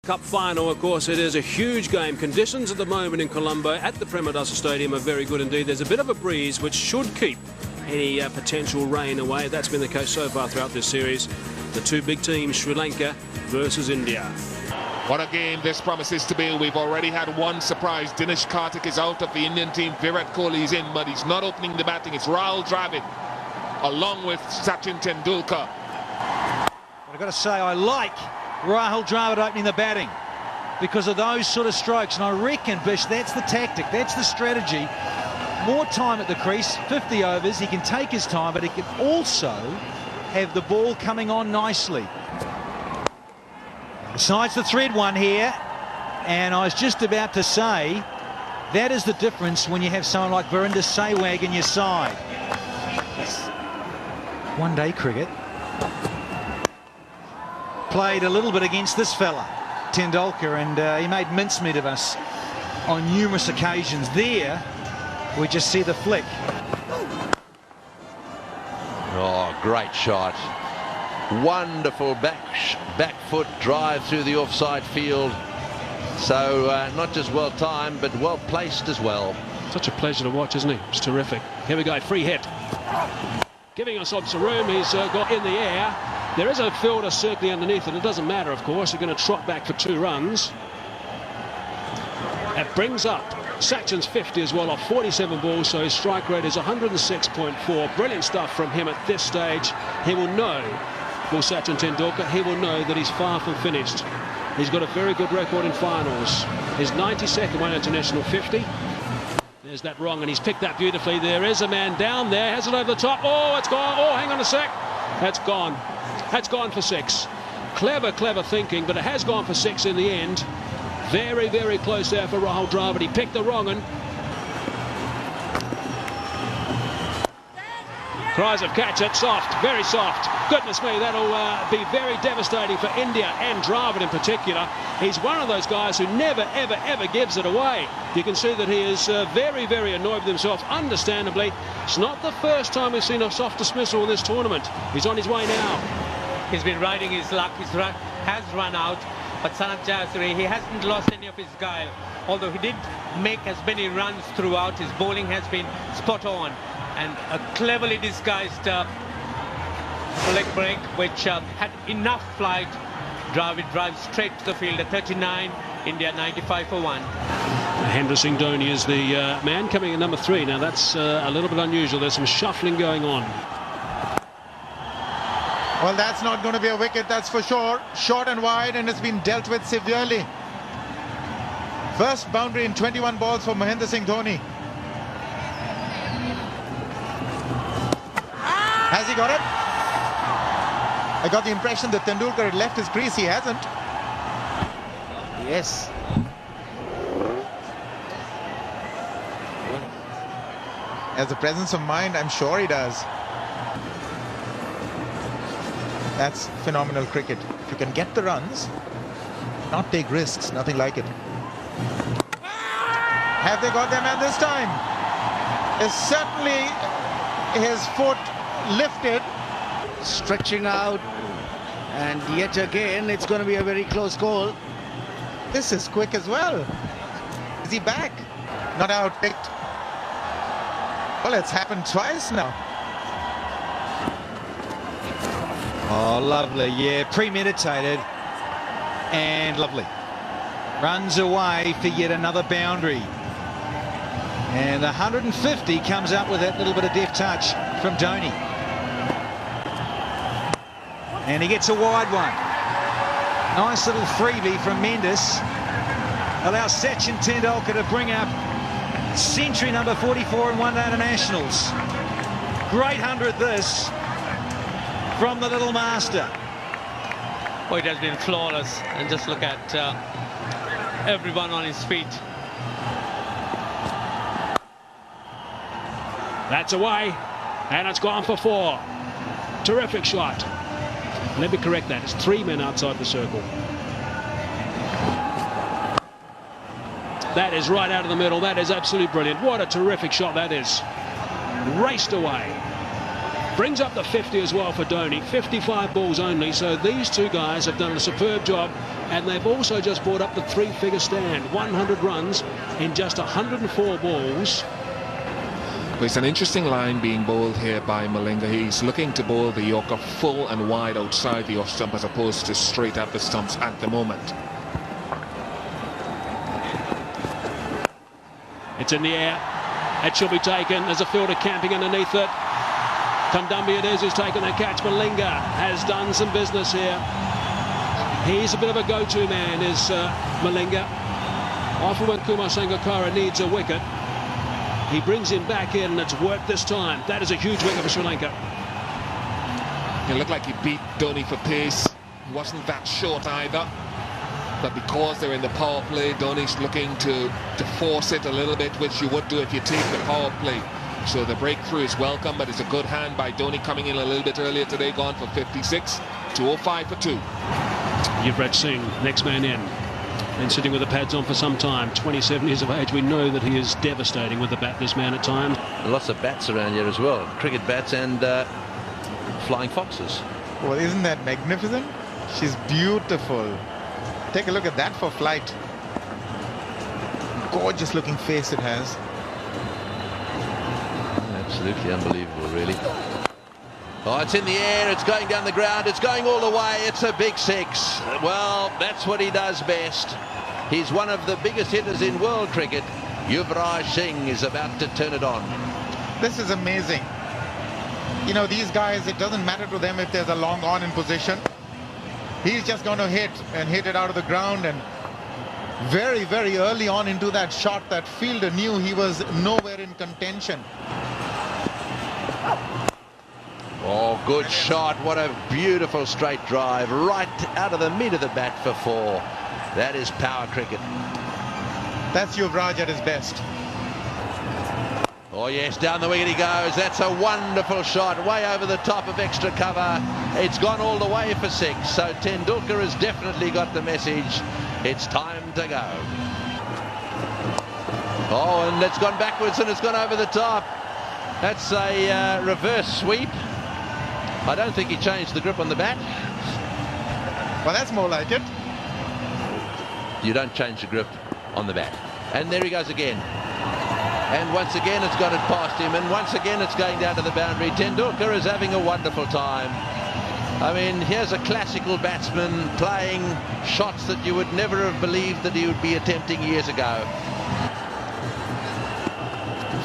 Cup final, of course, it is a huge game. Conditions at the moment in Colombo at the Premadasa Stadium are very good indeed. There's a bit of a breeze which should keep any potential rain away. That's been the case so far throughout this series. The two big teams, Sri Lanka versus India. What a game this promises to be. We've already had one surprise. Dinesh Karthik is out of the Indian team. Virat Kohli is in, but he's not opening the batting. It's Rahul Dravid along with Sachin Tendulkar. I've got to say, I like Rahul Dravid opening the batting because of those sort of strokes, and I reckon, Bish, that's the tactic, that's the strategy. More time at the crease, 50 overs, he can take his time, but he can also have the ball coming on nicely. Besides the thread one here, and I was just about to say, that is the difference when you have someone like Virender Sehwag in your side. One-day cricket. Played a little bit against this fella, Tendulkar, and he made mincemeat of us on numerous occasions. There, we just see the flick. Oh, great shot. Wonderful back foot drive through the offside field. So not just well timed, but well placed as well. Such a pleasure to watch, isn't he? It's terrific. Here we go, free hit. Giving us some room, he's got in the air. There is a fielder circling underneath it. It doesn't matter, of course. They're going to trot back for 2 runs. That brings up Sachin's 50 as well off 47 balls, so his strike rate is 106.4. Brilliant stuff from him at this stage. He will know, for Sachin Tendulkar, he will know that he's far from finished. He's got a very good record in finals. His 92nd one international 50. There's that wrong, and he's picked that beautifully. There is a man down there, has it over the top. Oh, it's gone. Oh, hang on a sec. That's gone. That's gone for 6. Clever thinking, but it has gone for 6 in the end. Very, very close there for Rahul Dravid. He picked the wrong one. Cries of catch it, soft, very soft. Goodness me, that'll be very devastating for India and Dravid in particular. He's one of those guys who never, ever gives it away. You can see that he is very, very annoyed with himself, understandably. It's not the first time we've seen a soft dismissal in this tournament. He's on his way now. He's been riding his luck. His luck has run out. But Sanath Jayasuri, he hasn't lost any of his guile. Although he did make as many runs throughout, his bowling has been spot on. And a cleverly disguised leg break, which had enough flight. Dravid drives straight to the field at 39. India 95 for 1. Mahendra Singh Dhoni is the man coming at number 3. Now that's a little bit unusual. There's some shuffling going on. Well, that's not going to be a wicket, that's for sure. Short and wide, and it's been dealt with severely. First boundary in 21 balls for Mahendra Singh Dhoni. Has he got it? I got the impression that Tendulkar had left his crease. He hasn't. Yes. Has the presence of mind, I'm sure he does. That's phenomenal cricket. If you can get the runs, not take risks, nothing like it. Have they got their man this time? Is certainly his foot lifted. Stretching out, and yet again it's going to be a very close goal. This is quick as well. Is he back? Not out, picked. Well, it's happened twice now. Oh, lovely, yeah, premeditated and lovely. Runs away for yet another boundary. And the 150 comes up with that little bit of deft touch from Dhoni. And he gets a wide one. Nice little freebie from Mendes. Allows Sachin Tendulkar to bring up century number 44 in one-day internationals. Great 100 this from the little master. Oh, it has been flawless. And just look at everyone on his feet. That's away, and it's gone for 4. Terrific shot. Let me correct that. It's 3 men outside the circle. That is right out of the middle. That is absolutely brilliant. What a terrific shot that is. Raced away. Brings up the 50 as well for Dhoni. 55 balls only. So these two guys have done a superb job and they've also just brought up the three-figure stand. 100 runs in just 104 balls. Well, it's an interesting line being bowled here by Malinga. He's looking to bowl the Yorker full and wide outside the off stump as opposed to straight at the stumps at the moment. It's in the air. It should be taken. There's a fielder camping underneath it. Kandambi it is who's taken the catch. Malinga has done some business here. He's a bit of a go-to man, is Malinga. Often when Kumar Sangakkara needs a wicket, he brings him back in, and it's worked this time. That is a huge wicket for Sri Lanka. It looked like he beat Dhoni for pace. He wasn't that short either. But because they're in the power play, Dhoni's looking to force it a little bit, which you would do if you take the power play. So the breakthrough is welcome, but it's a good hand by Dhoni coming in a little bit earlier today, gone for 56. 205 for 2. Yuvraj Singh, next man in. Been sitting with the pads on for some time. 27 years of age. We know that he is devastating with the bat, this man, at times. Lots of bats around here as well. Cricket bats and flying foxes. Well, isn't that magnificent? She's beautiful. Take a look at that for flight. Gorgeous looking face it has. Absolutely unbelievable, really. Oh, it's in the air, it's going down the ground, it's going all the way, it's a big six. Well, that's what he does best. He's one of the biggest hitters in world cricket. Yuvraj Singh is about to turn it on. This is amazing. You know, these guys, it doesn't matter to them if there's a long on in position. He's just going to hit and hit it out of the ground, and very, very early on into that shot, that fielder knew he was nowhere in contention. Oh, good shot. What a beautiful straight drive right out of the mid of the bat for 4. That is power cricket. That's Yuvraj at his best. Oh yes, down the wicket he goes. That's a wonderful shot, way over the top of extra cover. It's gone all the way for 6, so Tendulkar has definitely got the message. It's time to go. Oh, and it's gone backwards and it's gone over the top. That's a reverse sweep. I don't think he changed the grip on the bat. Well, that's more like it. You don't change the grip on the bat. And there he goes again. And once again it's got it past him, and once again it's going down to the boundary. Tendulkar is having a wonderful time. I mean, here's a classical batsman playing shots that you would never have believed that he would be attempting years ago.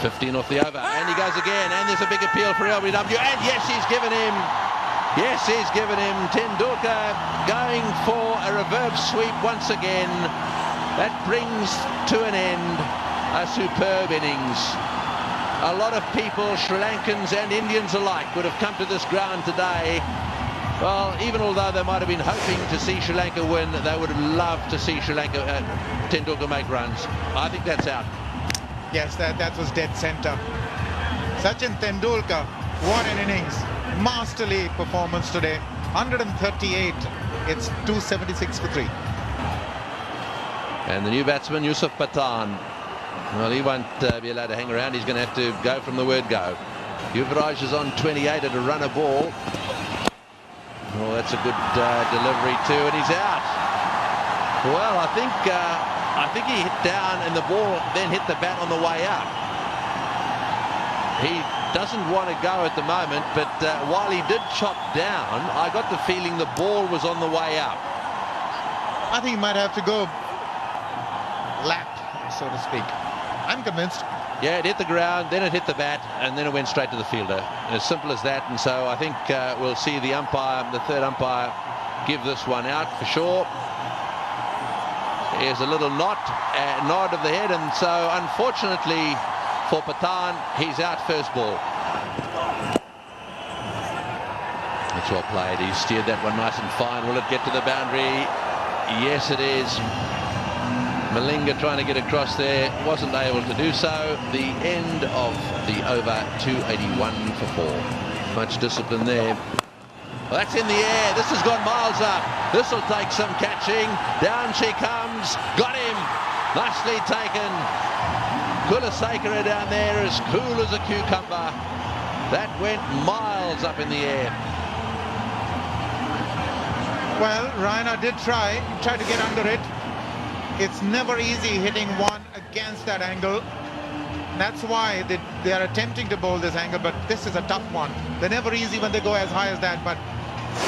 15 off the over, and he goes again, and there's a big appeal for LBW, and yes, he's given him. Yes, he's given him. Tendulkar going for a reverse sweep once again. That brings to an end a superb innings. A lot of people, Sri Lankans and Indians alike, would have come to this ground today. Well, even although they might have been hoping to see Sri Lanka win, they would have loved to see Sri Lanka, Tendulkar make runs. I think that's out. Yes, that was dead center. Sachin Tendulkar, what an innings. Masterly performance today. 138. It's 276 for 3. And the new batsman, Yusuf Pathan. Well, he won't be allowed to hang around. He's going to have to go from the word go. Yuvraj is on 28 at a run a ball. Oh, that's a good delivery too, and he's out. Well, I think he hit down and the ball then hit the bat on the way up. He doesn't want to go at the moment, but while he did chop down, I got the feeling the ball was on the way up. I think he might have to go lap, so to speak. I'm convinced. Yeah, it hit the ground, then it hit the bat, and then it went straight to the fielder. As simple as that. And so I think we'll see the umpire, the third umpire, give this one out for sure. Here's a little nod of the head, and so unfortunately for Pathan, he's out first ball. That's well played. He steered that one nice and fine. Will it get to the boundary? Yes, it is. Malinga trying to get across there, wasn't able to do so. The end of the over, 281 for 4. Much discipline there. Well, that's in the air. This has gone miles up. This will take some catching. Down she comes. Got him. Nicely taken. Kulasekara down there as cool as a cucumber. That went miles up in the air. Well, Raina did try to get under it. It's never easy hitting one against that angle. That's why they are attempting to bowl this angle, but this is a tough one. They're never easy when they go as high as that, but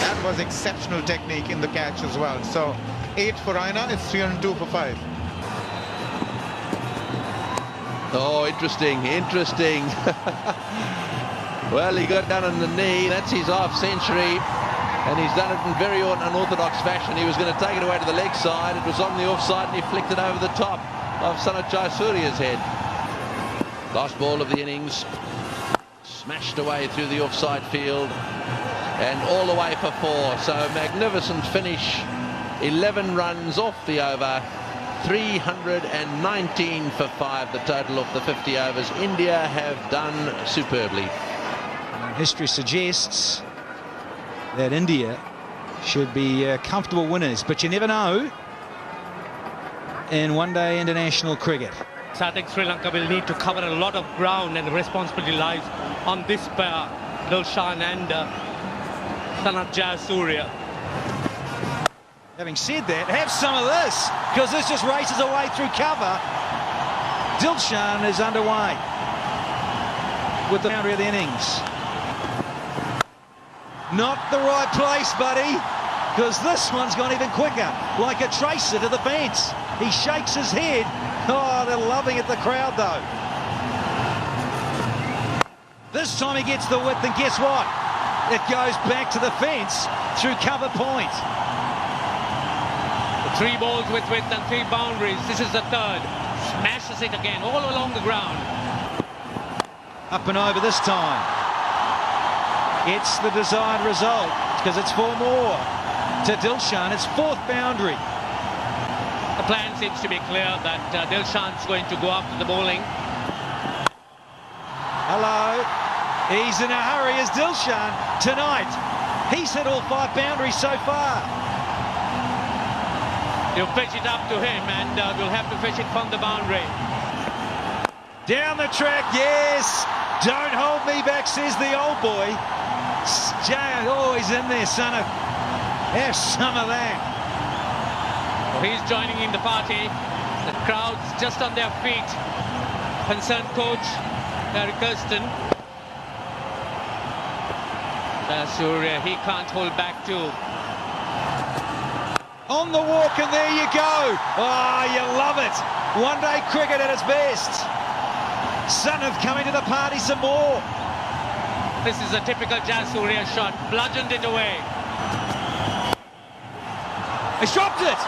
that was exceptional technique in the catch as well. So 8 for Raina, it's 302 for 5. Oh, interesting. Well, he got down on the knee. That's his half century. And he's done it in very unorthodox fashion. He was going to take it away to the leg side. It was on the offside and he flicked it over the top of Sanat Jayasuriya's head. Last ball of the innings. Smashed away through the offside field. And all the way for 4. So magnificent finish. 11 runs off the over. 319 for 5, the total of the 50 overs. India have done superbly. History suggests that India should be comfortable winners, but you never know in one-day international cricket. So I think Sri Lanka will need to cover a lot of ground, and the responsibility lies on this pair, Dilshan and Sanat Jayasuriya. Having said that, have some of this, because this just races away through cover. Dilshan is underway with the boundary of the innings. Not the right place, buddy, because this one's gone even quicker, like a tracer to the fence. He shakes his head. Oh, they're loving it, the crowd, though. This time he gets the width, and guess what? It goes back to the fence through cover point. 3 balls with width and 3 boundaries. This is the third. Smashes it again, all along the ground. Up and over this time. It's the desired result, because it's 4 more to Dilshan. It's 4th boundary. The plan seems to be clear that Dilshan's going to go after the bowling. Hello. He's in a hurry as Dilshan tonight. He's hit all 5 boundaries so far. You pitch it up to him, and we'll have to fish it from the boundary. Down the track, yes. Don't hold me back, says the old boy. Oh, he's in there, son of. Have some of that. Well, he's joining in the party. The crowd's just on their feet. Concerned coach, Harry Kirsten. Surya, he can't hold back too. On the walk, and there you go. Oh, you love it. One-day cricket at its best. Sanath coming to the party some more. This is a typical Jayasuriya shot. Bludgeoned it away. He's dropped it.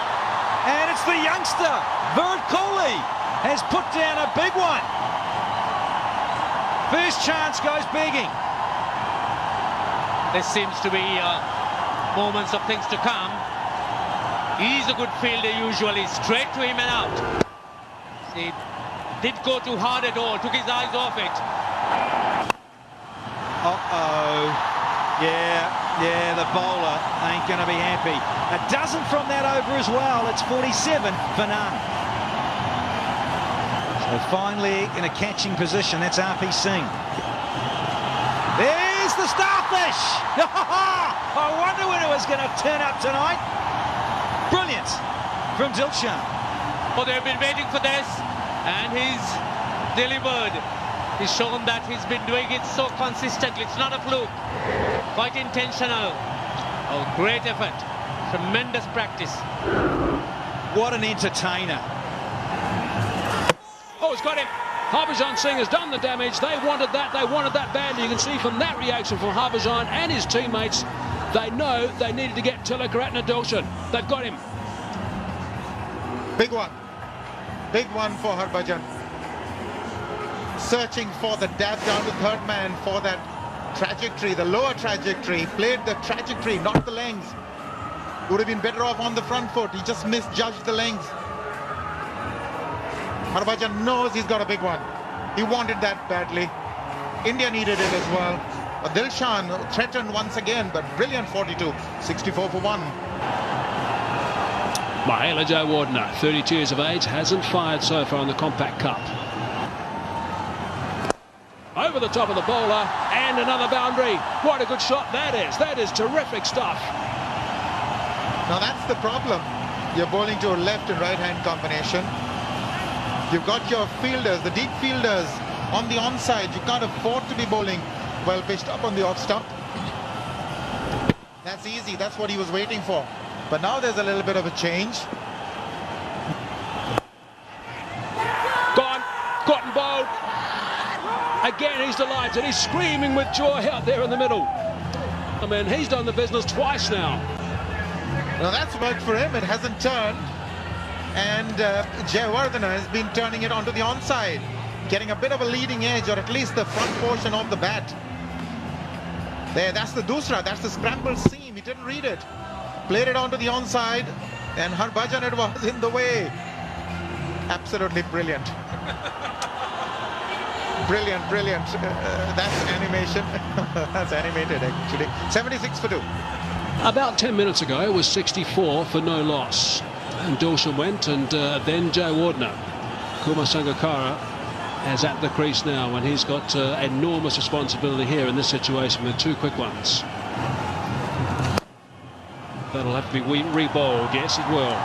And it's the youngster, Virat Kohli, has put down a big one. First chance goes begging. This seems to be moments of things to come. He's a good fielder usually, straight to him and out. He did go too hard at all, took his eyes off it. Uh-oh. Yeah, the bowler ain't going to be happy. A dozen from that over as well. It's 47 for none. So finally in a catching position, that's RP Singh. There's the starfish! I wonder when it was going to turn up tonight. Brilliant from Dilshan. Well, they've been waiting for this, and he's delivered. He's shown that he's been doing it so consistently. It's not a fluke. Quite intentional. Oh, great effort. Tremendous practice. What an entertainer. Oh, it's got him. Harbhajan Singh has done the damage. They wanted that badly. You can see from that reaction from Harbhajan and his teammates, they know they needed to get Tilakaratne Dilshan. They've got him. Big one. Big one for Harbhajan. Searching for the dab down to third man for that trajectory, the lower trajectory. Played the trajectory, not the length. Would have been better off on the front foot. He just misjudged the length. Harbhajan knows he's got a big one. He wanted that badly. India needed it as well. But Dilshan threatened once again, but brilliant 42. 64 for 1. Mahela Jayawardene, 32 years of age, hasn't fired so far in the Compaq Cup. Over the top of the bowler, and another boundary. What a good shot that is. That is terrific stuff. Now that's the problem. You're bowling to a left and right hand combination. You've got your fielders, the deep fielders on the onside. You can't afford to be bowling well pitched up on the off stump. That's easy. That's what he was waiting for. But now there's a little bit of a change. Gone. Cotton bowled. Again, he's delighted. He's screaming with joy out there in the middle. I mean, he's done the business twice now. Now that's worked for him. It hasn't turned. And Jayawardene has been turning it onto the onside, getting a bit of a leading edge, or at least the front portion of the bat. There, that's the dusra, that's the scrambled seam. He didn't read it. Played it onto the onside, and Harbhajan, it was in the way. Absolutely brilliant. Brilliant, brilliant. That's animation. That's animated, actually. 76 for 2. About 10 minutes ago, it was 64 for no loss. And Dawson went, and then Jayawardene. Kumar Sangakkara is at the crease now, and he's got enormous responsibility here in this situation with 2 quick ones. That'll have to be re-bowled. Yes, it will.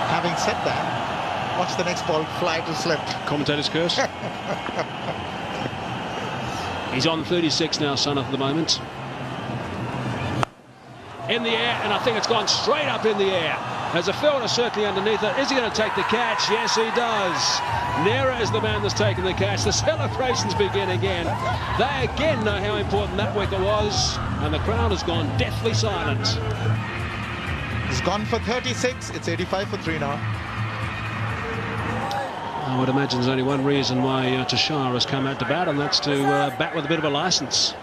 Having said that, watch the next ball fly to slip. Commentator's curse. He's on 36 now, Sanath, at the moment. In the air, and I think it's gone straight up in the air. There's a fielder certainly underneath it. Is he going to take the catch? Yes, he does. Nera is the man that's taken the catch. The celebrations begin again. They again know how important that wicket was, and the crowd has gone deathly silent. He's gone for 36. It's 85 for 3 now. I would imagine there's only one reason why Tushar has come out to bat, and that's to bat with a bit of a licence.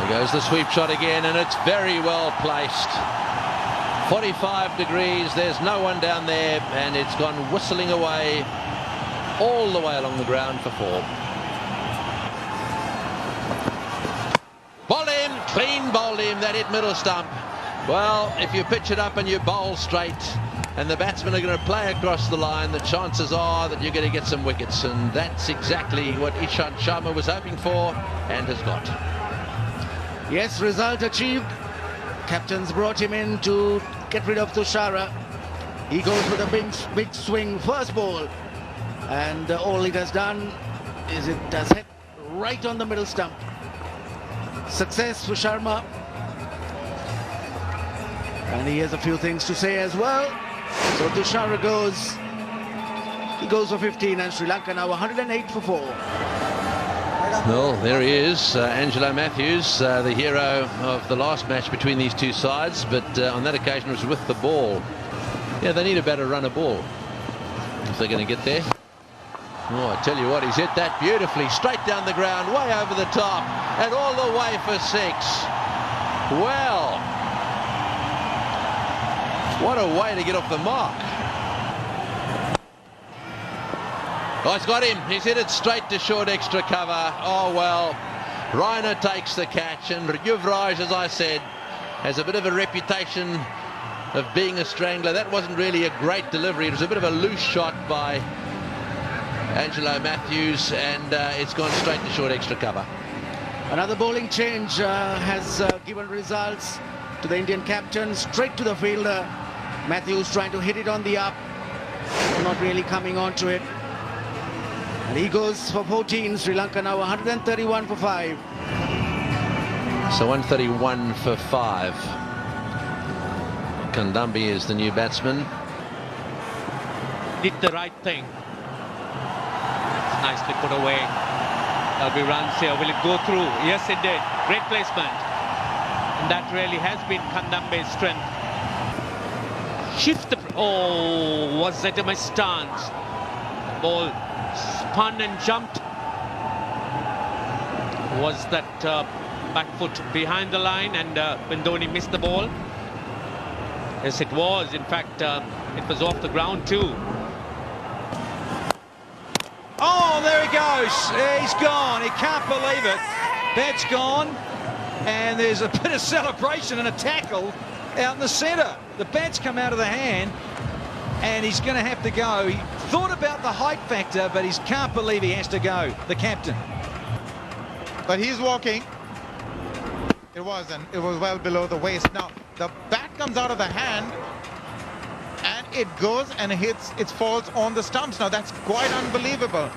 Goes the sweep shot again, and it's very well placed. 45 degrees, there's no one down there, and it's gone whistling away all the way along the ground for 4. Bowl him, clean bowled him, that hit middle stump. Well, if you pitch it up and you bowl straight and the batsmen are going to play across the line, the chances are that you're going to get some wickets, and that's exactly what Ishant Sharma was hoping for and has got. Yes, result achieved. Captains brought him in to get rid of Tushar. He goes with a big swing first ball, and all it has done is it has hit right on the middle stump. Success for Sharma, and he has a few things to say as well. So Tushar goes for 15, and Sri Lanka now 108 for 4. Well, there he is, Angelo Matthews, the hero of the last match between these two sides, but on that occasion it was with the ball. Yeah, they need a better run of ball if they're going to get there. Oh, I tell you what, he's hit that beautifully, straight down the ground, way over the top, and all the way for 6. Well, what a way to get off the mark. Oh, he's got him. He's hit it straight to short extra cover. Oh, well, Raina takes the catch, and Yuvraj, as I said, has a bit of a reputation of being a strangler. That wasn't really a great delivery. It was a bit of a loose shot by Angelo Matthews, and it's gone straight to short extra cover. Another bowling change has given results to the Indian captain. Straight to the fielder. Matthews trying to hit it on the up, not really coming onto it. And he goes for 14. Sri Lanka now 131 for 5. So 131 for 5. Kandambi is the new batsman. Did the right thing. It's nicely put away. There'll be runs here. Will it go through? Yes, it did. Great placement. And that really has been Kandambi's strength. Shift the... Oh, was that a misstance? Ball spun and jumped. Was that back foot behind the line, and when Dhoni missed the ball? Yes, it was. In fact, it was off the ground too. Oh, there he goes. He's gone. He can't believe it. Bat's gone, and there's a bit of celebration and a tackle out in the centre. The bat's come out of the hand, and he's going to have to go. He thought about the height factor, but he can't believe he has to go, the captain. But he's walking. It was, and it was well below the waist. Now, the bat comes out of the hand, and it goes and hits, it falls on the stumps. Now, that's quite unbelievable.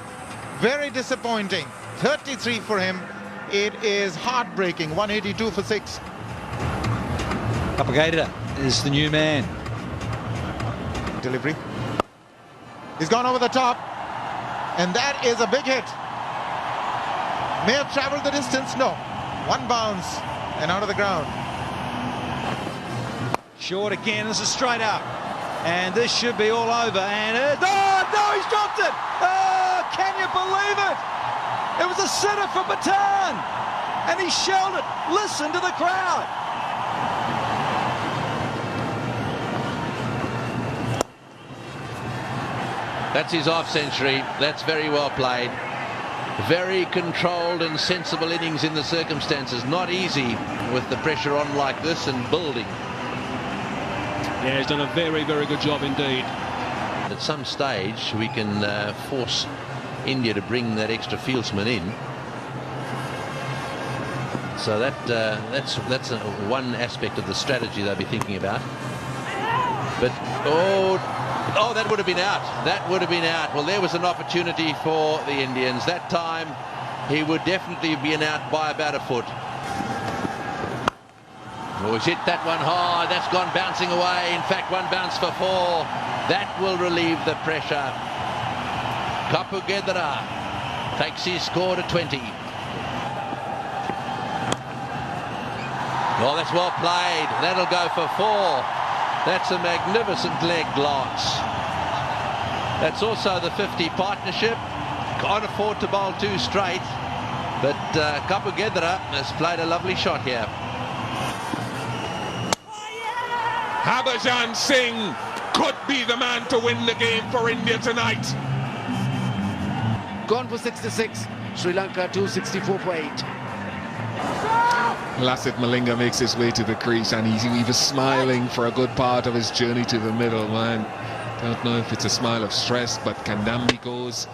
Very disappointing. 33 for him. It is heartbreaking. 182 for 6. Compaq is the new man. Delivery. He's gone over the top, and that is a big hit. May have traveled the distance. No. One bounce and out of the ground. Short again. This is straight up, and this should be all over. And oh no, he's dropped it. Oh, can you believe it? It was a sitter for Bhutan, and he shelled it. Listen to the crowd. That's his off century. That's very well played. Very controlled and sensible innings in the circumstances. Not easy with the pressure on like this and building. Yeah, he's done a very, very good job indeed. At some stage we can force India to bring that extra fieldsman in. So that's one aspect of the strategy they'll be thinking about. But oh, that would have been out. That would have been out. Well, there was an opportunity for the Indians. That time he would definitely have been out by about a foot. Oh, he's hit that one hard. That's gone bouncing away. In fact, one bounce for 4. That will relieve the pressure. Compaq takes his score to 20. Oh, that's well played. That'll go for 4. That's a magnificent leg glance. That's also the 50 partnership. Can't afford to bowl 2 straight, but Compaq has played a lovely shot here. Harbhajan Singh could be the man to win the game for India tonight. Gone for 66. Sri Lanka 264 for 8. Lasith Malinga makes his way to the crease, and he was smiling for a good part of his journey to the middle. Man, don't know if it's a smile of stress, but Kandambi goes,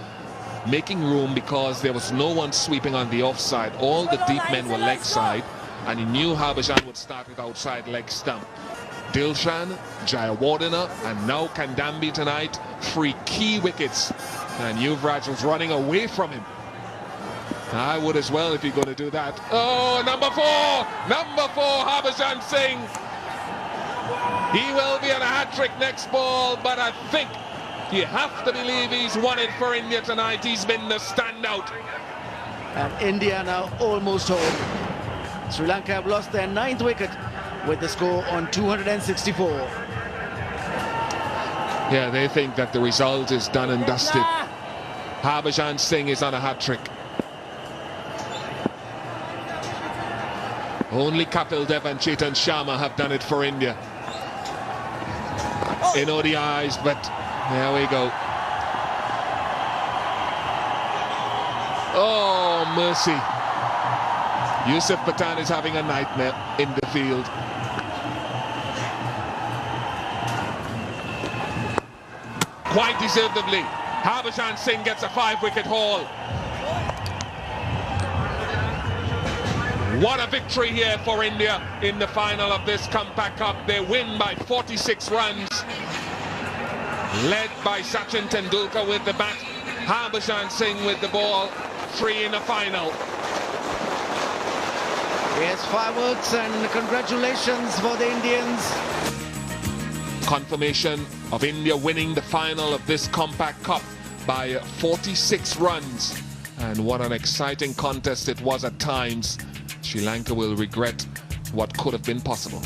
making room because there was no one sweeping on the offside. All the deep men were leg side, and he knew Harbhajan would start with outside leg stump. Dilshan, Jayawardena, and now Kandambi tonight. 3 key wickets, and Yuvraj was running away from him. I would as well if you're going to do that. Oh, number 4, Harbhajan Singh. He will be on a hat-trick next ball, but I think you have to believe he's won it for India tonight. He's been the standout. And India now almost home. Sri Lanka have lost their 9th wicket with the score on 264. Yeah, they think that the result is done and dusted. Harbhajan Singh is on a hat-trick. Only Kapil Dev and Chetan Sharma have done it for India in ODIs, but there we go. Oh, mercy. Yusuf Pathan is having a nightmare in the field. Quite deservedly, Harbhajan Singh gets a 5-wicket haul. What a victory here for India in the final of this Compaq Cup. They win by 46 runs, led by Sachin Tendulkar with the bat, Harbhajan Singh with the ball. 3 in the final. Yes, fireworks and congratulations for the Indians. Confirmation of India winning the final of this Compaq Cup by 46 runs. And what an exciting contest it was at times. Sri Lanka will regret what could have been possible.